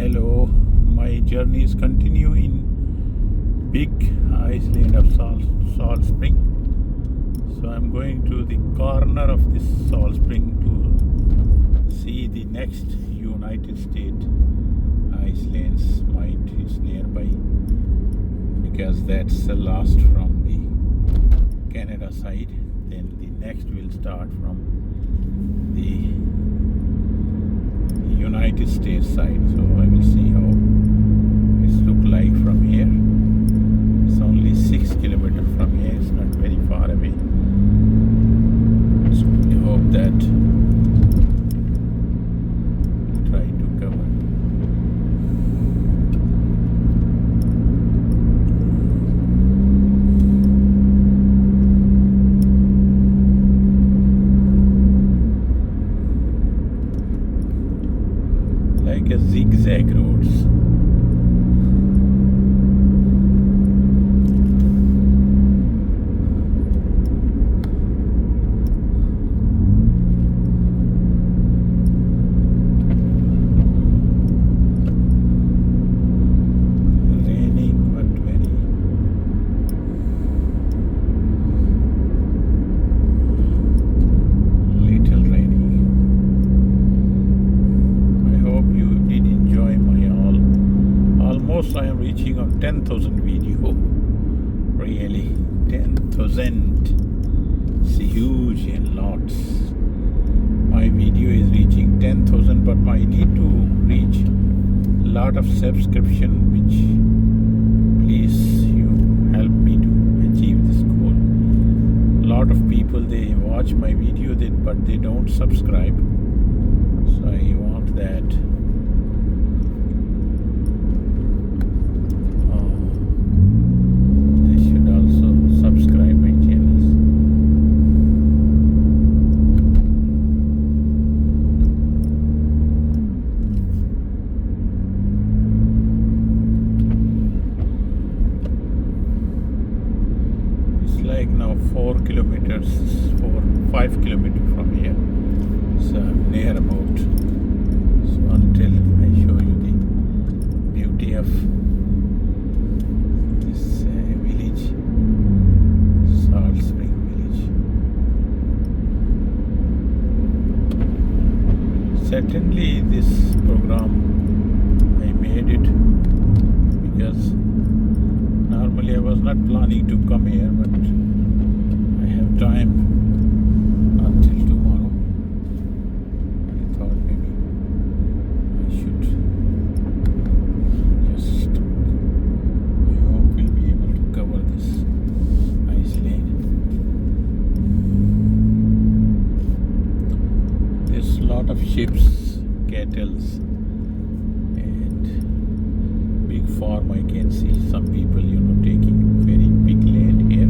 Hello, my journeys continue in big island of Salt Spring. So I'm going to the corner of this Salt Spring to see the next United States islands. Might is nearby because that's the last from the Canada side. Then the next will start from the United States side, so I will see how it's look like from here. It's only 6 kilometers from here, it's not very far away, so I hope that try to cover. Like a zigzag roads. Raining but very little raining. I hope you did enjoy my almost I am reaching on 10,000 video. Really, 10,000. It's huge and lots. My video is reaching 10,000, but I need to reach a lot of subscription, which please you help me to achieve this goal. A lot of people, they watch my video but they don't subscribe, so I want that. They should also subscribe my channels. It's like now 5 kilometers from here, so I'm near about. So until I show you the beauty of this village, Salt Spring village. Certainly this program I made it because normally I was not planning to come here, but I have time until tomorrow. I thought maybe I should just, I hope we'll be able to cover this island. There's a lot of ships, kettles, and big farm. I can see some people, taking very big land here.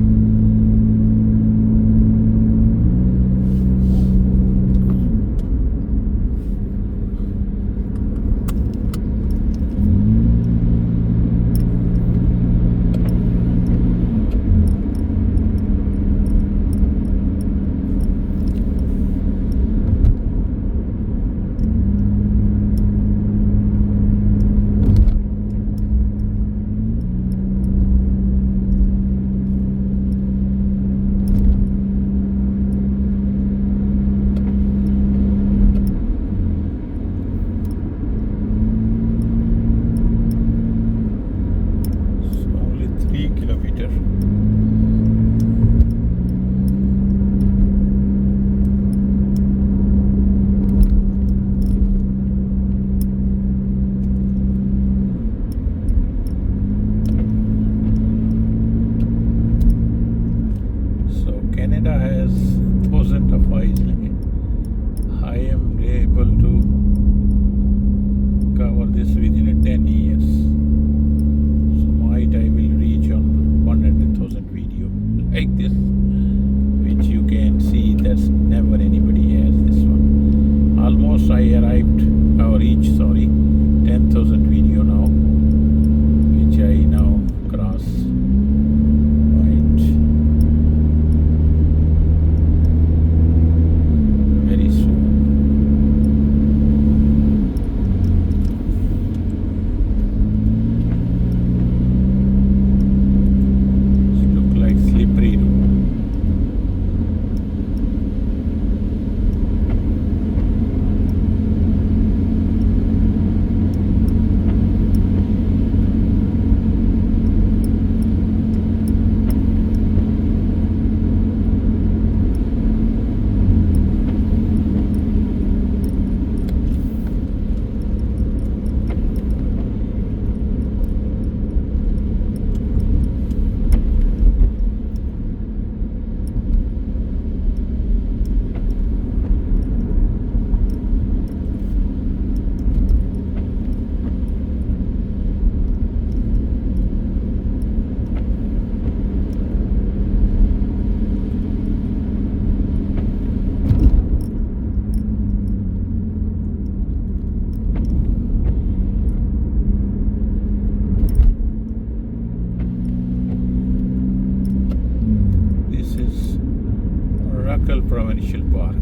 Miracle Provincial Park.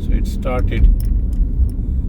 So it started